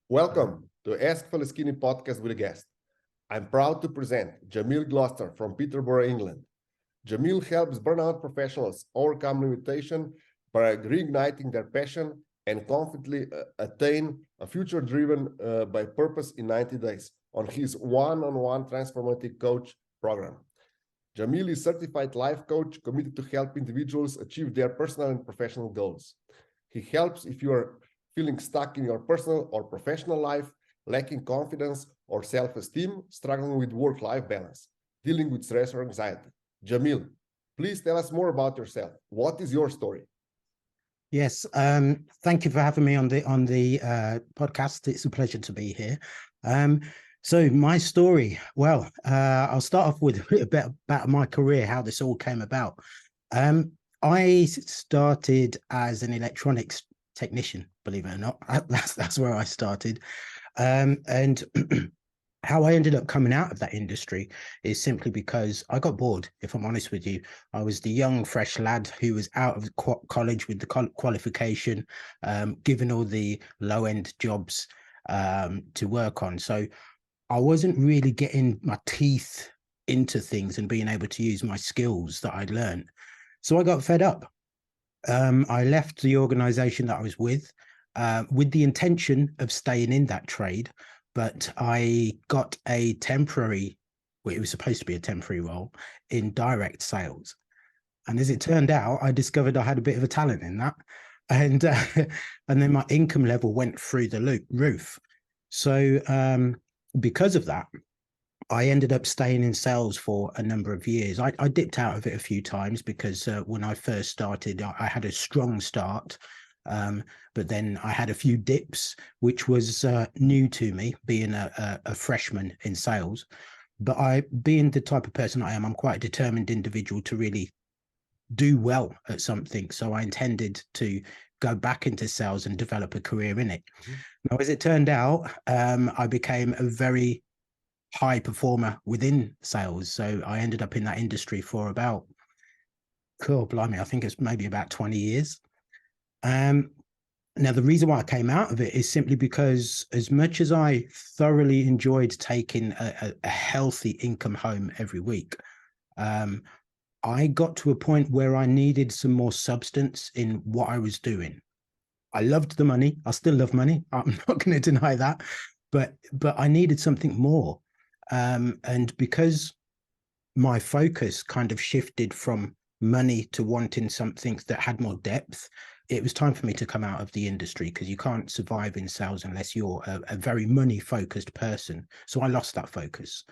Welcome to Ask Faleskini podcast with a guest. I'm proud to present Jahmil Gloster from Peterborough, England. Jahmil helps burnout professionals overcome limitation by reigniting their passion and confidently attain a future driven by purpose in 90 days on his one-on-one transformative coach program. Jahmil is a certified life coach committed to help individuals achieve their personal and professional goals. He helps if you are feeling stuck in your personal or professional life, lacking confidence or self-esteem, struggling with work-life balance, dealing with stress or anxiety. Jahmil, please tell us more about yourself. What is your story? Yes, thank you for having me on the podcast. It's a pleasure to be here. So my story, well, I'll start off with a bit about my career, how this all came about. I started as an electronics technician, believe it or not. That's where I started. And how I ended up coming out of that industry is simply because I got bored, if I'm honest with you. I was the young, fresh lad who was out of college with the qualification, given all the low-end jobs to work on. So I wasn't really getting my teeth into things and being able to use my skills that I'd learned. So I got fed up. I left the organization that I was with the intention of staying in that trade, but I got a temporary, well, it was supposed to be a temporary role in direct sales. And as it turned out, I discovered I had a bit of a talent in that. And then my income level went through the roof. So because of that, I ended up staying in sales for a number of years. I dipped out of it a few times because when I first started, I had a strong start, but then I had a few dips, which was new to me, being a freshman in sales. But being the type of person I am, I'm quite a determined individual to really do well at something. So I intended to go back into sales and develop a career in it. Now, as it turned out, I became a very high performer within sales. So I ended up in that industry for about, cool, blimey, I think it's maybe about 20 years. Now, the reason why I came out of it is simply because as much as I thoroughly enjoyed taking a healthy income home every week, I got to a point where I needed some more substance in what I was doing. I loved the money. I still love money. I'm not going to deny that, but I needed something more. And because my focus kind of shifted from money to wanting something that had more depth, it was time for me to come out of the industry, because you can't survive in sales unless you're a very money-focused person. So I lost that focus.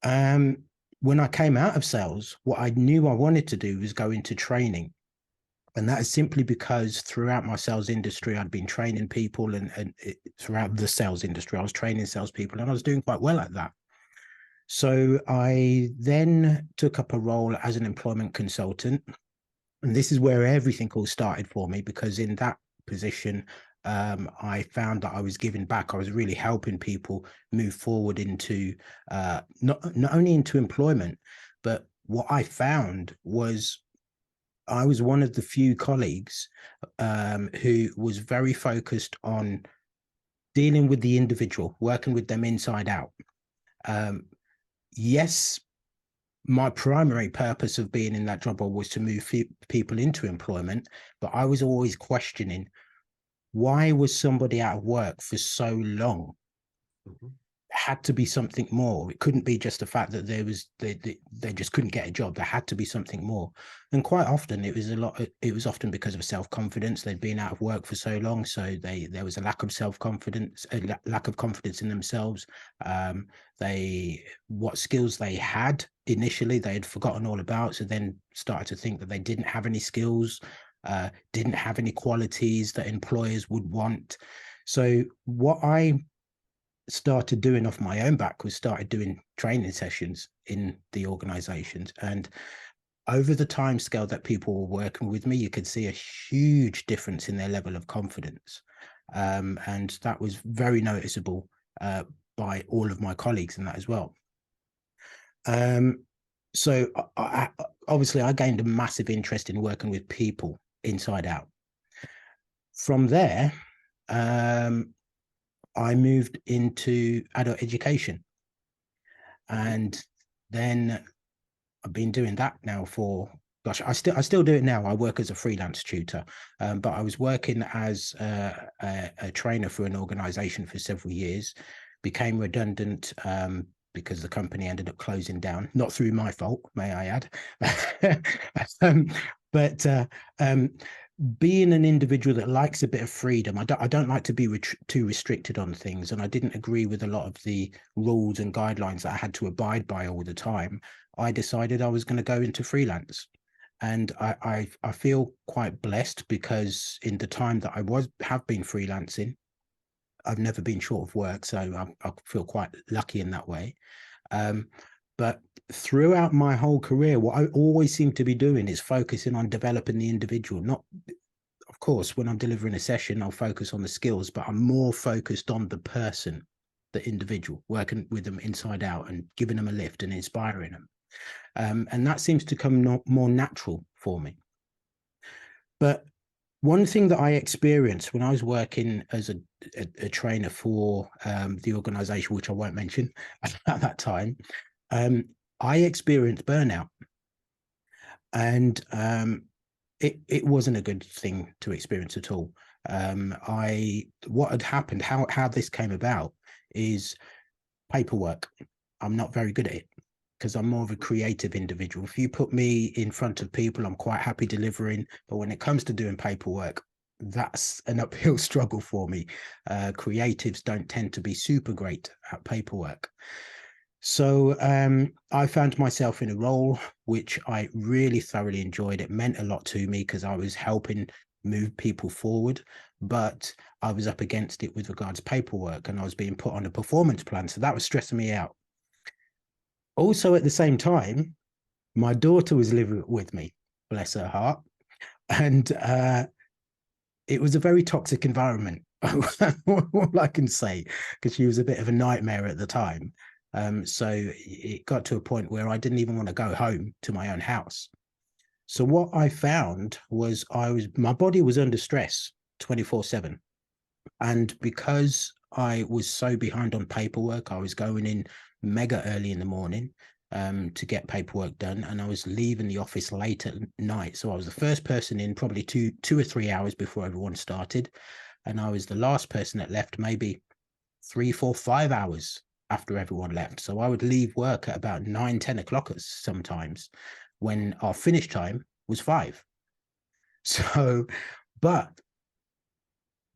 When I came out of sales, what I knew I wanted to do was go into training. And that is simply because throughout my sales industry, I'd been training people, and throughout the sales industry, I was training salespeople, and I was doing quite well at that. So I then took up a role as an employment consultant. And this is where everything all started for me, because in that position, I found that I was giving back. I was really helping people move forward into not only into employment, but what I found was I was one of the few colleagues who was very focused on dealing with the individual, working with them inside out. Yes, my primary purpose of being in that job was to move people into employment, but I was always questioning, why was somebody out of work for so long? Had to be something more. It couldn't be just the fact that they just couldn't get a job. There had to be something more. And quite often it was often because of self-confidence. They'd been out of work for so long, so there was a lack of self-confidence, a lack of confidence in themselves. What skills they had initially, they had forgotten all about, so then started to think that they didn't have any skills, didn't have any qualities that employers would want. So what I started doing off my own back was started doing training sessions in the organizations. And over the time scale that people were working with me, you could see a huge difference in their level of confidence. And that was very noticeable by all of my colleagues in that as well. So obviously I gained a massive interest in working with people inside out. From there, I moved into adult education. And then I've been doing that now for, gosh, I still do it now. I work as a freelance tutor, but I was working as a trainer for an organization for several years, became redundant because the company ended up closing down, not through my fault, may I add. But being an individual that likes a bit of freedom, I don't like to be too restricted on things, and I didn't agree with a lot of the rules and guidelines that I had to abide by all the time. I decided I was going to go into freelance. And I feel quite blessed because in the time that I have been freelancing, I've never been short of work. So I feel quite lucky in that way. But throughout my whole career, what I always seem to be doing is focusing on developing the individual. Not, of course, when I'm delivering a session, I'll focus on the skills, but I'm more focused on the person, the individual, working with them inside out and giving them a lift and inspiring them. And that seems to come more natural for me. But one thing that I experienced when I was working as a trainer for the organization, which I won't mention at that time, I experienced burnout. And it wasn't a good thing to experience at all. What had happened, how this came about is paperwork. I'm not very good at it, because I'm more of a creative individual. If you put me in front of people, I'm quite happy delivering. But when it comes to doing paperwork, that's an uphill struggle for me. Creatives don't tend to be super great at paperwork. So I found myself in a role which I really thoroughly enjoyed. It meant a lot to me because I was helping move people forward, but I was up against it with regards to paperwork, and I was being put on a performance plan. So that was stressing me out. Also, at the same time, my daughter was living with me, bless her heart. And it was a very toxic environment, all I can say, because she was a bit of a nightmare at the time. So it got to a point where I didn't even want to go home to my own house. So what I found was my body was under stress 24/7. And because I was so behind on paperwork, I was going in mega early in the morning to get paperwork done, and I was leaving the office late at night. So I was the first person in probably two or 3 hours before everyone started, and I was the last person that left maybe 3, 4, 5 hours after everyone left. So I would leave work at about 9, 10 o'clock sometimes, when our finish time was 5. So, but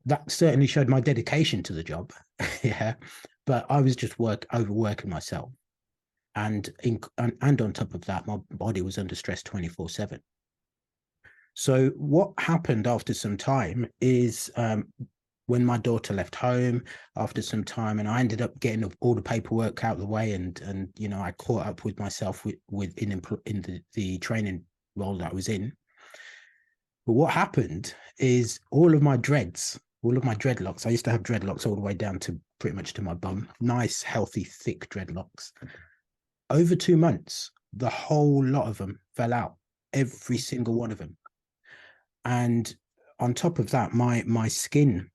that certainly showed my dedication to the job. Yeah, but I was just overworking myself. And on top of that, my body was under stress 24/7. So what happened after some time is when my daughter left home after some time, and I ended up getting all the paperwork out of the way, and I caught up with myself in the training role that I was in. But what happened is all of my dreadlocks, I used to have dreadlocks all the way down to pretty much to my bum, nice, healthy, thick dreadlocks. Over 2 months, the whole lot of them fell out, every single one of them. And on top of that, my skin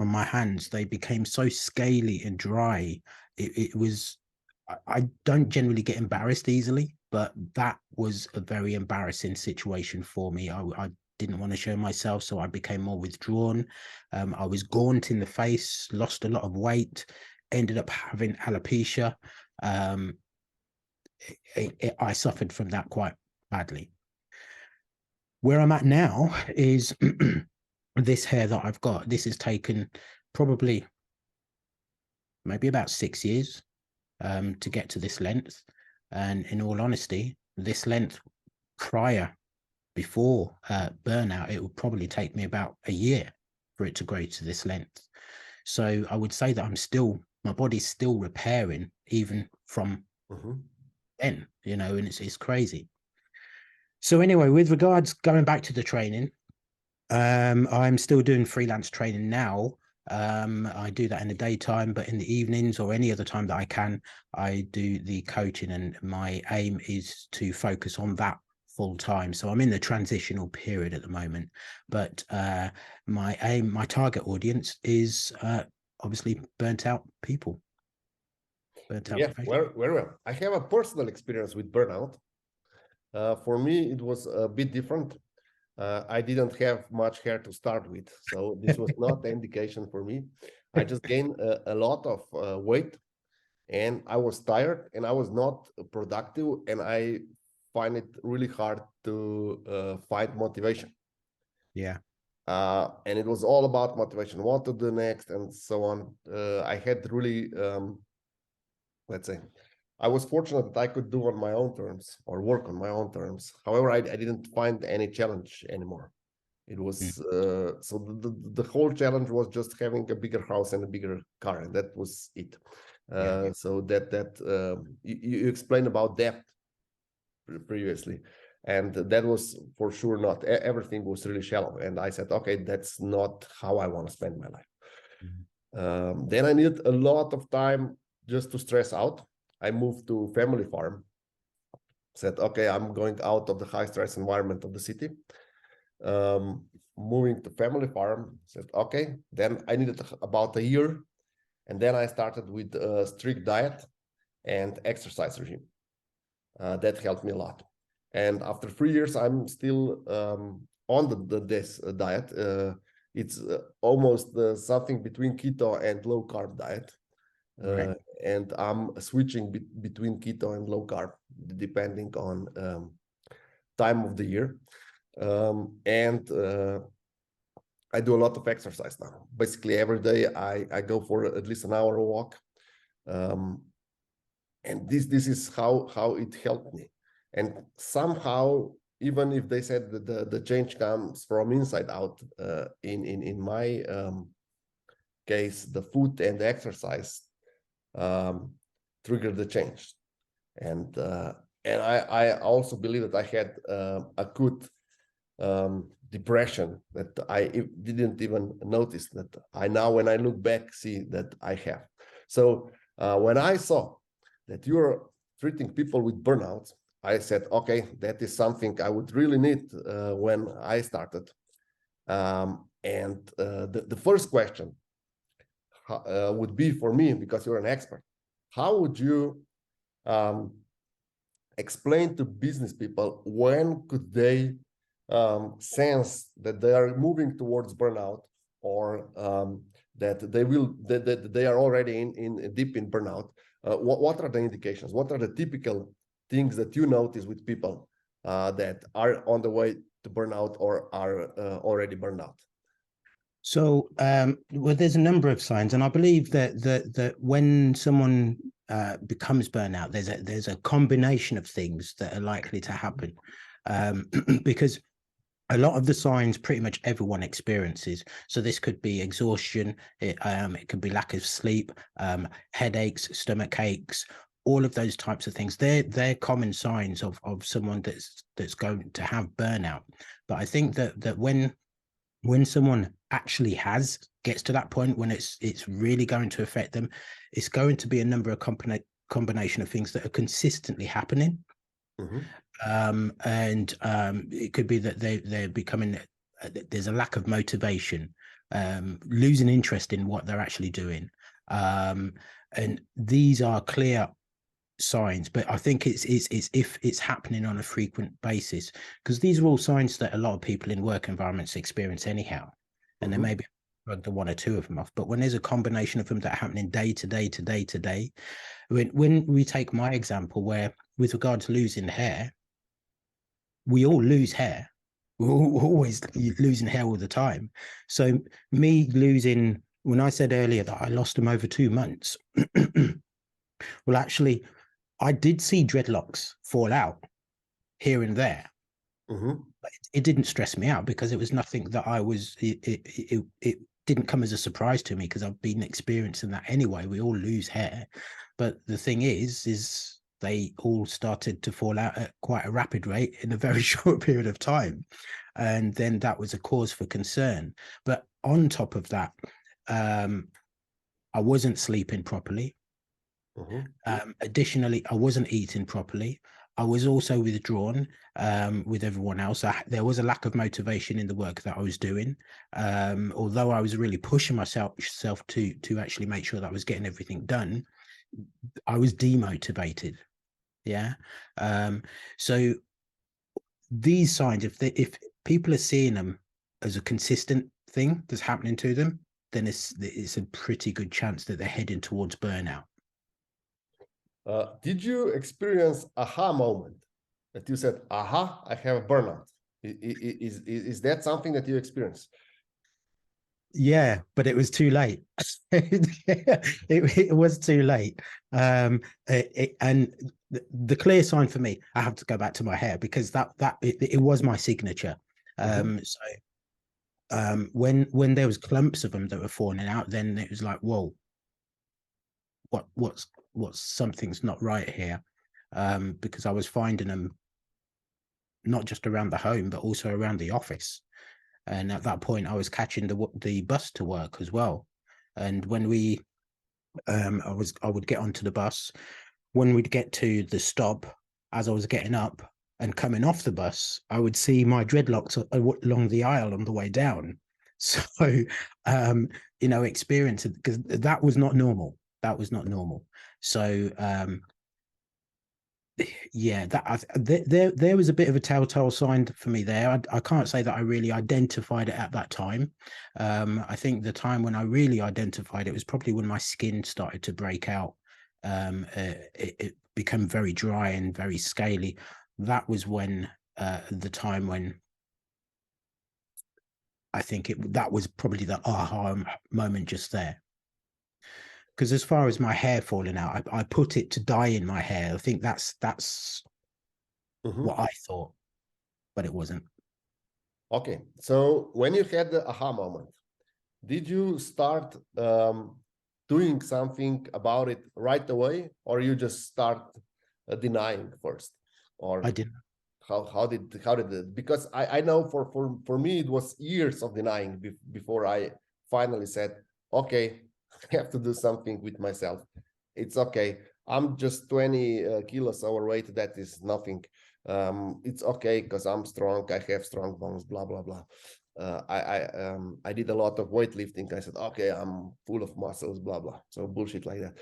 on my hands, they became so scaly and dry. It was, I don't generally get embarrassed easily, but that was a very embarrassing situation for me. I didn't want to show myself, so I became more withdrawn. I was gaunt in the face, lost a lot of weight, ended up having alopecia. I suffered from that quite badly. Where I'm at now is this hair that I've got. This has taken probably maybe about 6 years to get to this length. And in all honesty, this length before burnout, it would probably take me about a year for it to grow to this length. So I would say that my body's still repairing even from then, and it's crazy. So anyway, with regards going back to the training, I'm still doing freelance training now. I do that in the daytime, but in the evenings or any other time that I can, I do the coaching, and my aim is to focus on that full time. So I'm in the transitional period at the moment, but my target audience is obviously burnt out people, burnt out Yeah, professionals. very well. I have a personal experience with burnout. For me, it was a bit different. I didn't have much hair to start with, so this was not the indication for me. I just gained a lot of weight, and I was tired, and I was not productive, and I find it really hard to find motivation. Yeah. And it was all about motivation, what to do next, and so on. I had really, let's say, I was fortunate that I could do on my own terms or work on my own terms. However, I didn't find any challenge anymore. It was so the whole challenge was just having a bigger house and a bigger car, and that was it. So you explained about debt previously, and that was for sure not everything was really shallow. And I said, okay, that's not how I want to spend my life. Then I needed a lot of time just to stress out. I moved to family farm. Said, okay, I'm going out of the high stress environment of the city. Moving to family farm. Said, okay, then I needed about a year, and then I started with a strict diet and exercise regime. That helped me a lot. And after 3 years, I'm still on this diet. It's almost something between keto and low carb diet. Right. And I'm switching between keto and low carb, depending on time of the year. I do a lot of exercise now. Basically, every day I go for at least an hour walk. And this is how it helped me. And somehow, even if they said that the change comes from inside out, in my case, the food and the exercise triggered the change. And I also believe that I had a good depression that I didn't even notice that I now, when I look back, see that I have. So when I saw that you're treating people with burnout, I said, okay, that is something I would really need when I started. The first question would be for me, because you're an expert, how would you explain to business people when could they sense that they are moving towards burnout, or that they are already in deep in burnout? What are the indications? What are the typical things that you notice with people that are on the way to burnout or are already burned out? So, well, there's a number of signs, and I believe that when someone becomes burnout, there's a combination of things that are likely to happen, because a lot of the signs pretty much everyone experiences. So this could be exhaustion, it could be lack of sleep, headaches, stomach aches, all of those types of things. They're common signs of someone that's going to have burnout. But I think that when someone actually gets to that point when it's really going to affect them, it's going to be a number of combination of things that are consistently happening. It could be that they're becoming, there's a lack of motivation, losing interest in what they're actually doing, and these are clear signs. But I think it's if it's happening on a frequent basis, because these are all signs that a lot of people in work environments experience anyhow, and there may be the one or two of them off. But when there's a combination of them that are happening day to day to day to day, when we take my example, where with regard to losing hair, we all lose hair. We're always losing hair all the time. So me losing, when I said earlier that I lost them over 2 months, well, actually, I did see dreadlocks fall out here and there. But it didn't stress me out, because it was nothing that I was, it didn't come as a surprise to me, because I've been experiencing that anyway. We all lose hair. But the thing is they all started to fall out at quite a rapid rate in a very short period of time. And then that was a cause for concern. But on top of that, I wasn't sleeping properly. Additionally, I wasn't eating properly. I was also withdrawn with everyone else. There was a lack of motivation in the work that I was doing. Although I was really pushing myself to actually make sure that I was getting everything done, I was demotivated. Yeah. So these signs, if people are seeing them as a consistent thing that's happening to them, then it's a pretty good chance that they're heading towards burnout. Did you experience aha moment that you said, aha, I have a burnout? Is that something that you experienced? Yeah, but it was too late. it was too late. And the clear sign for me, I have to go back to my hair, because it was my signature. When there was clumps of them that were falling out, then it was like, whoa, what's something's not right here. Because I was finding them not just around the home, but also around the office. And at that point, I was catching the bus to work as well. And when I would get onto the bus. When we'd get to the stop, as I was getting up and coming off the bus, I would see my dreadlocks along the aisle on the way down. So, experience it, because that was not normal. That was not normal. So, yeah, there was a bit of a telltale sign for me there. I can't say that I really identified it at that time. I think the time when I really identified it was probably when my skin started to break out. It became very dry and very scaly. That was when the time when I think that was probably the aha moment just there. Because as far as my hair falling out, I put it to dye in my hair. I think that's what I thought, but it wasn't. Okay, so when you had the aha moment, did you start doing something about it right away, or you just start denying first? Or I didn't. How did it? Because I know for me it was years of denying before I finally said, okay, I have to do something with myself. It's okay. I'm just 20 kilos overweight. That is nothing. It's okay because I'm strong. I have strong bones. Blah blah blah. I did a lot of weightlifting. I said, okay, I'm full of muscles. Blah blah. So bullshit like that.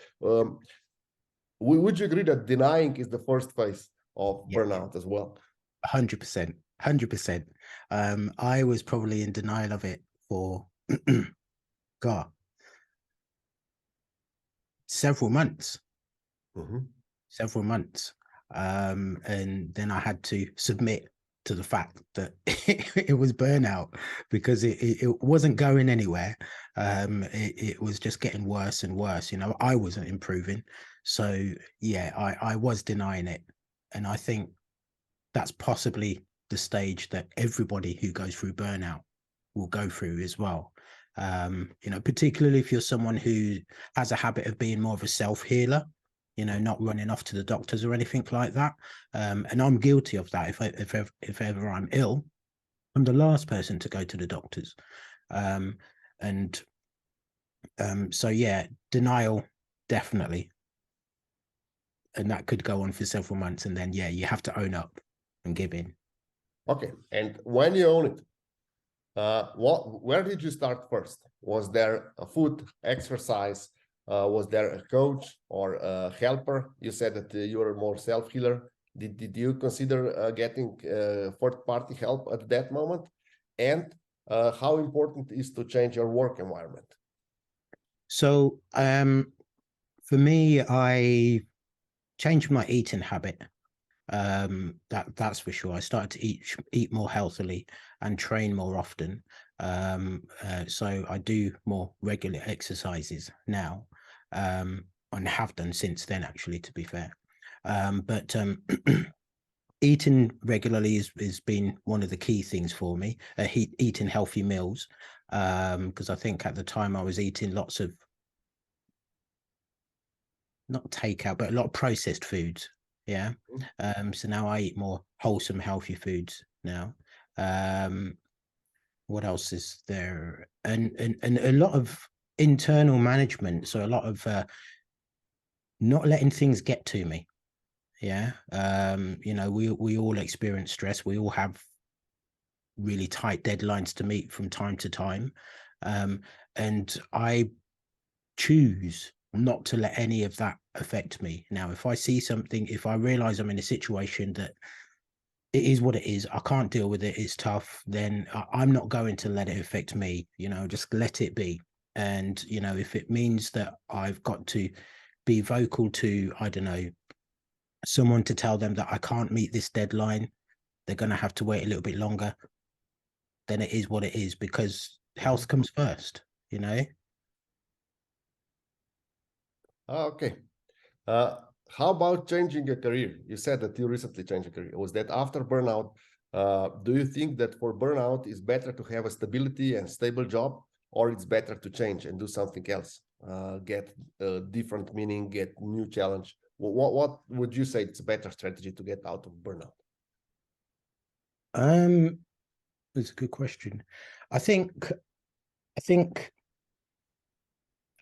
Would you agree that denying is the first phase of burnout as well? 100%. 100%. I was probably in denial of it for God, several months. Several months. And then I had to submit to the fact that it was burnout, because it wasn't going anywhere. It was just getting worse and worse. I wasn't improving. So yeah, I was denying it. And I think that's possibly the stage that everybody who goes through burnout will go through as well. Particularly if you're someone who has a habit of being more of a self-healer, not running off to the doctors or anything like that. And I'm guilty of that. If ever I'm ill, I'm the last person to go to the doctors. So yeah, denial, definitely. And that could go on for several months. And then, yeah, you have to own up and give in. Okay. And when you own it, where did you start first? Was there a food, exercise? Was there a coach or a helper? You said that you were more self-healer. Did you consider getting third-party help at that moment? And how important is to change your work environment? So for me, I changed my eating habit. That's for sure. I started to eat more healthily and train more often. So I do more regular exercises now, and have done since then, actually, to be fair. But eating regularly has been one of the key things for me. Eating healthy meals, because I think at the time I was eating lots of, not takeout, but a lot of processed foods. Yeah. So now I eat more wholesome, healthy foods now. What else is there? And a lot of internal management. So a lot of not letting things get to me. Yeah. We all experience stress. We all have really tight deadlines to meet from time to time. And I choose not to let any of that affect me. Now, if I see something, if I realize I'm in a situation that it is what it is, I can't deal with it, it's tough, then I'm not going to let it affect me, just let it be. And, if it means that I've got to be vocal to, I don't know, someone to tell them that I can't meet this deadline, they're going to have to wait a little bit longer, then it is what it is, because health comes first, Okay. Uh, how about changing a career? You said that you recently changed a career. Was that after burnout? Do you think that for burnout it's better to have a stability and stable job, or it's better to change and do something else, get a different meaning, get new challenge? What would you say it's a better strategy to get out of burnout? That's a good question. I think I think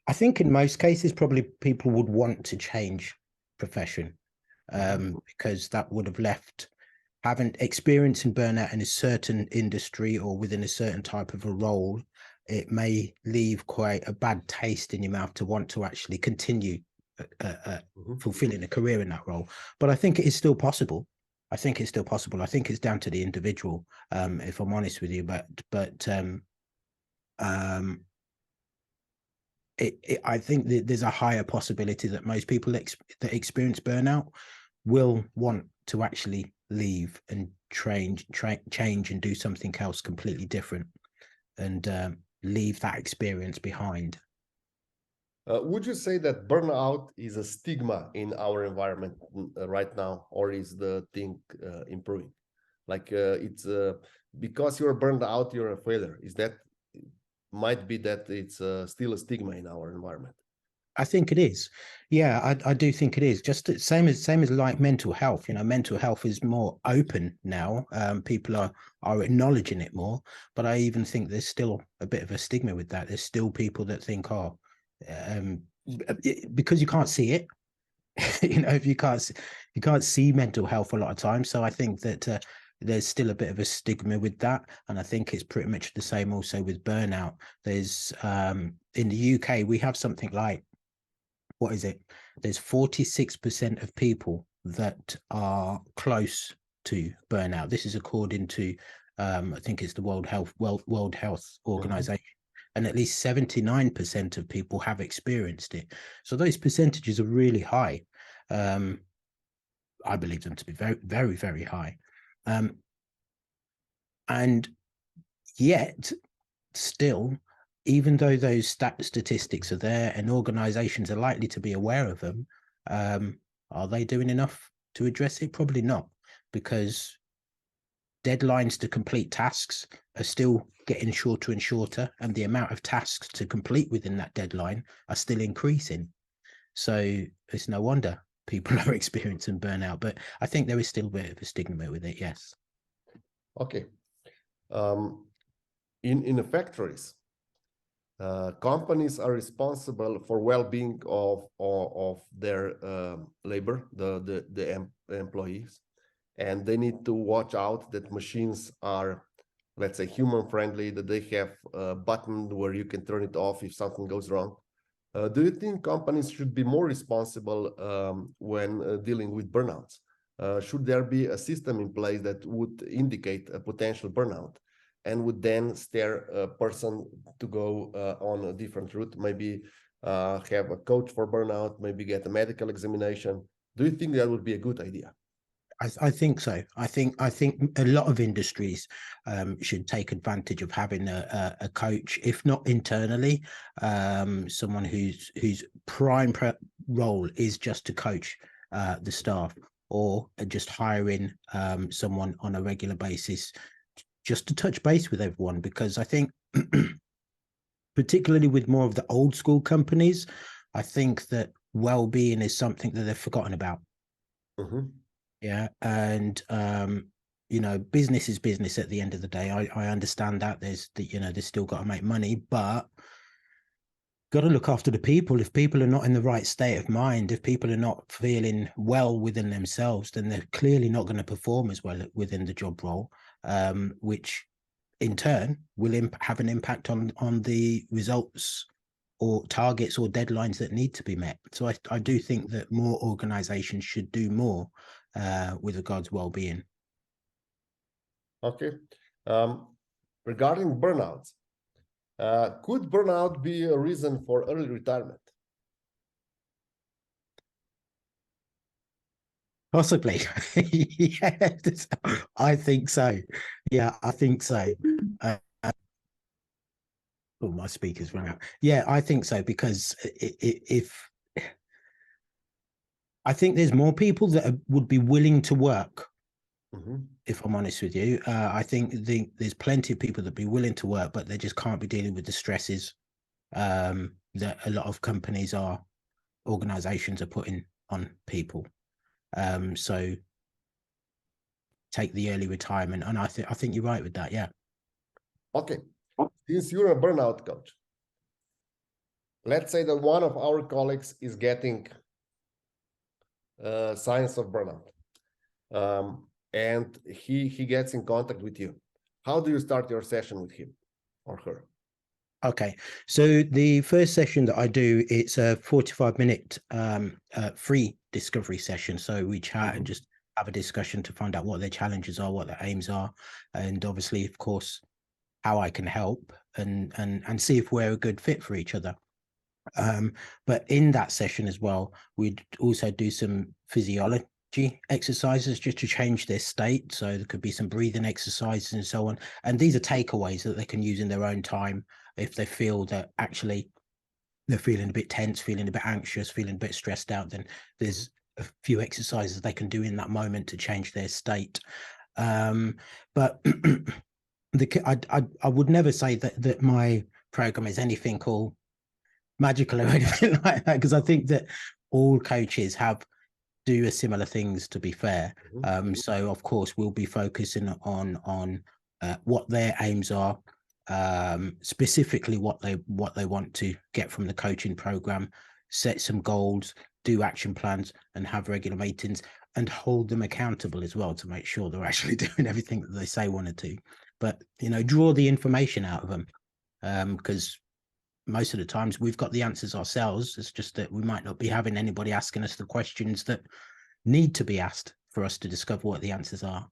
I think in most cases, probably people would want to change profession, because that would have left having experience in burnout in a certain industry or within a certain type of a role. It may leave quite a bad taste in your mouth to want to actually continue fulfilling a career in that role. But I think it is still possible. I think it's still possible. I think it's down to the individual, if I'm honest with you. But I think that there's a higher possibility that most people that experience burnout will want to actually leave and change and do something else completely different, and leave that experience behind. Would you say that burnout is a stigma in our environment right now, or is the thing improving? Like it's because you're burned out, you're a failure. Is that might be that it's still a stigma in our environment? I think it is. Yeah, I do think it is. Just the same as like mental health. Mental health is more open now. People are acknowledging it more. But I even think there's still a bit of a stigma with that. There's still people that think, oh, because you can't see it. If you can't see mental health a lot of times. So I think that there's still a bit of a stigma with that, and I think it's pretty much the same also with burnout. There's in the UK we have something like, what is it? There's 46% of people that are close to burnout. This is according to I think it's the World Health Organization. And at least 79% of people have experienced it. So those percentages are really high. I believe them to be very, very, very high. And yet, still, even though those statistics are there and organizations are likely to be aware of them, are they doing enough to address it? Probably not, because deadlines to complete tasks are still getting shorter and shorter, and the amount of tasks to complete within that deadline are still increasing. So it's no wonder people are experiencing burnout. But I think there is still a bit of a stigma with it, yes. Okay. In the factories, companies are responsible for well-being of their labor, the employees, and they need to watch out that machines are, let's say, human friendly, that they have a button where you can turn it off if something goes wrong. Do you think companies should be more responsible when dealing with burnouts? Should there be a system in place that would indicate a potential burnout and would then steer a person to go on a different route, maybe have a coach for burnout, maybe get a medical examination? Do you think that would be a good idea? I think so. I think a lot of industries should take advantage of having a coach, if not internally, someone whose prime role is just to coach the staff, or just hiring someone on a regular basis just to touch base with everyone. Because I think, particularly with more of the old school companies, I think that well-being is something that they've forgotten about. Yeah. And business is business at the end of the day. I understand that there's still got to make money, but got to look after the people. If people are not in the right state of mind, if people are not feeling well within themselves, then they're clearly not going to perform as well within the job role, which in turn will have an impact on the results or targets or deadlines that need to be met. So I do think that more organizations should do more with regards to well-being. Okay. Regarding burnouts, could burnout be a reason for early retirement? Possibly. Yes, I think so. Yeah, I think so. Oh, my speakers rang out. Yeah, I think so, because if I think there's more people that would be willing to work, if I'm honest with you. I think there's plenty of people that be willing to work, but they just can't be dealing with the stresses that a lot of companies organizations are putting on people. So take the early retirement, and I think you're right with that. Yeah. Okay. Since you're a burnout coach, let's say that one of our colleagues is getting signs of burnout, and he gets in contact with you. How do you start your session with him or her? Okay, so the first session that I do, it's a 45-minute free discovery session. So we chat and just have a discussion to find out what their challenges are, what their aims are, and obviously, of course, how I can help and see if we're a good fit for each other. But in that session as well, we'd also do some physiology exercises just to change their state. So there could be some breathing exercises and so on. And these are takeaways that they can use in their own time if they feel that actually they're feeling a bit tense, feeling a bit anxious, feeling a bit stressed out. Then there's a few exercises they can do in that moment to change their state. But I would never say that my program is anything all magical or anything like that, because I think that all coaches do a similar things, to be fair. So of course we'll be focusing on what their aims are, specifically what they want to get from the coaching program, set some goals, do action plans, and have regular meetings, and hold them accountable as well to make sure they're actually doing everything that they say want to do. But draw the information out of them, because most of the times we've got the answers ourselves. It's just that we might not be having anybody asking us the questions that need to be asked for us to discover what the answers are.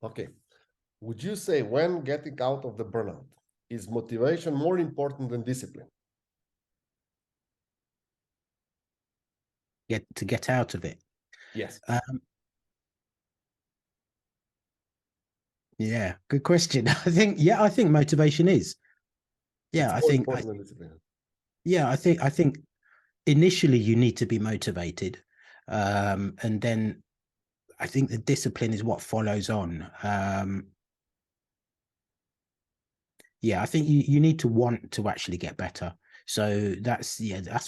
Okay. Would you say when getting out of the burnout, is motivation more important than discipline? To get out of it? Yes. Yeah, good question. I think motivation is. Yeah, I think initially you need to be motivated, and then I think the discipline is what follows on. Yeah, I think you need to want to actually get better. So that's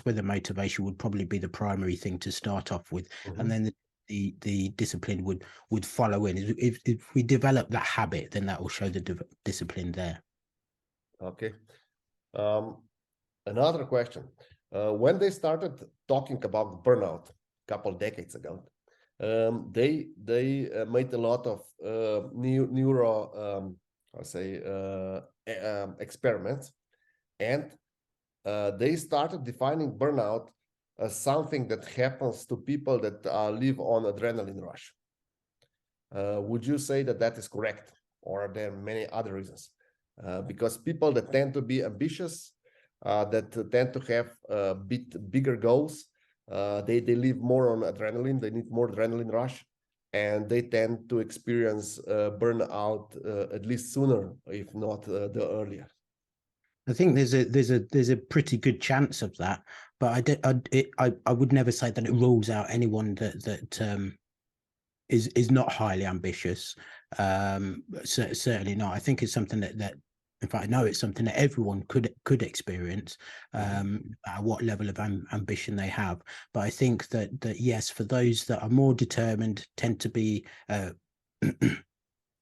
where the motivation would probably be the primary thing to start off with, and then the discipline would follow in. If we develop that habit, then that will show the discipline there. Okay. Another question. When they started talking about burnout a couple of decades ago, they made a lot of neuro experiments, and they started defining burnout as something that happens to people that live on adrenaline rush. Would you say that is correct, or are there many other reasons? Because people that tend to be ambitious, that tend to have a bit bigger goals, they live more on adrenaline, they need more adrenaline rush, and they tend to experience burnout at least sooner, if not the earlier. I think there's a pretty good chance of that, but I would never say that it rules out anyone that is not highly ambitious. Certainly not. I think it's something that in fact, I know it's something that everyone could experience, at what level of ambition they have. But I think that yes, for those that are more determined, tend to be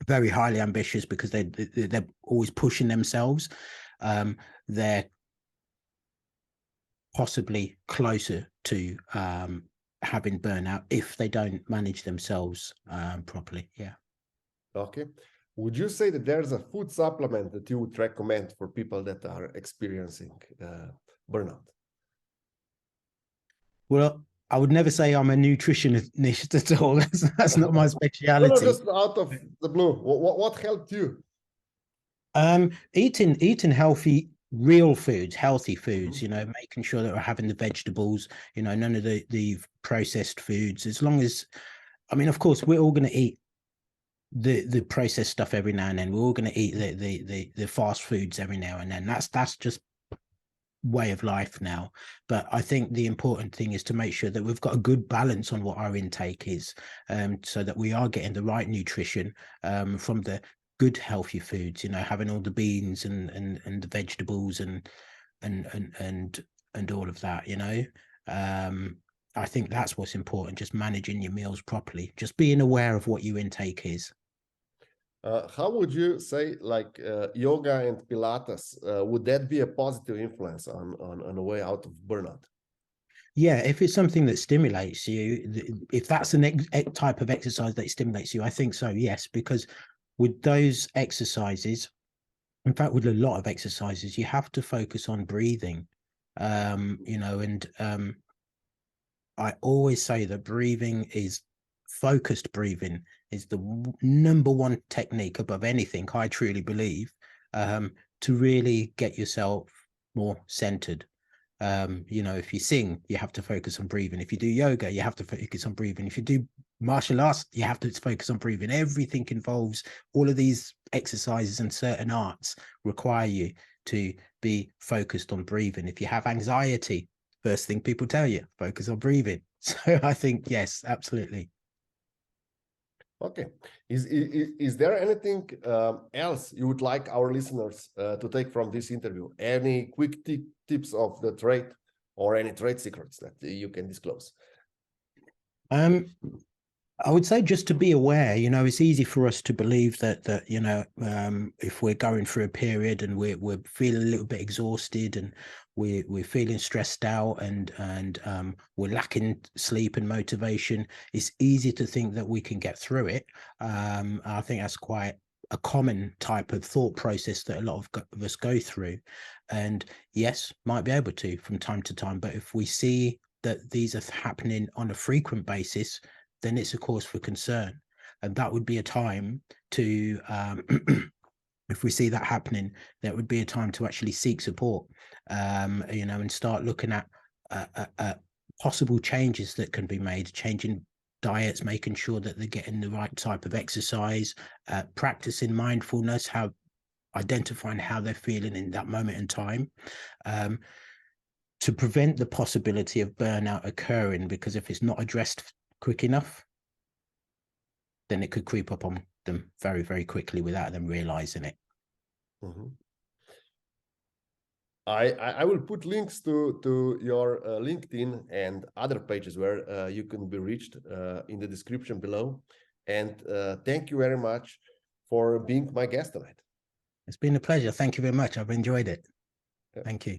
very highly ambitious because they're always pushing themselves. They're possibly closer to having burnout if they don't manage themselves properly. Yeah. Okay. Would you say that there's a food supplement that you would recommend for people that are experiencing burnout? Well, I would never say I'm a nutritionist at all. That's not my No, speciality. just out of the blue. What helped you? Eating healthy, real foods, healthy foods, Mhm. you know, making sure that we're having the vegetables, you know, none of the processed foods. As long as, I mean, of course, we're all going to eat the processed stuff every now and then. We're all going to eat the fast foods every now and then. That's just way of life now. But I think the important thing is to make sure that we've got a good balance on what our intake is, so that we are getting the right nutrition from the good healthy foods, you know, having all the beans and the vegetables and all of that, you know. I think that's what's important, just managing your meals properly, just being aware of what your intake is. How would you say, like yoga and Pilates, would that be a positive influence on a way out of burnout? Yeah, if it's something that stimulates you, if that's an type of exercise that stimulates you, I think so, yes, because with those exercises, in fact, with a lot of exercises, you have to focus on breathing, you know, and I always say that focused breathing is the number one technique above anything, I truly believe, to really get yourself more centered. You know, if you sing, you have to focus on breathing. If you do yoga, you have to focus on breathing. If you do martial arts, you have to focus on breathing. Everything involves all of these exercises, and certain arts require you to be focused on breathing. If you have anxiety, first thing people tell you, focus on breathing. So I think, yes, absolutely. Okay. Is there anything else you would like our listeners to take from this interview? Any quick tips of the trade or any trade secrets that you can disclose? I would say just to be aware, you know, it's easy for us to believe that you know, if we're going through a period and we're feeling a little bit exhausted and we're feeling stressed out and we're lacking sleep and motivation, it's easy to think that we can get through it. I think that's quite a common type of thought process that a lot of us go through, and yes, might be able to from time to time. But if we see that these are happening on a frequent basis, then it's a cause for concern. And that would be a time to, if we see that happening, that would be a time to actually seek support, you know, and start looking at possible changes that can be made, changing diets, making sure that they're getting the right type of exercise, practicing mindfulness, identifying how they're feeling in that moment in time, to prevent the possibility of burnout occurring, because if it's not addressed quick enough, then it could creep up on them very, very quickly without them realizing it. Mm-hmm. I will put links to your LinkedIn and other pages where you can be reached in the description below. And thank you very much for being my guest tonight. It's been a pleasure. Thank you very much. I've enjoyed it. Yeah. Thank you.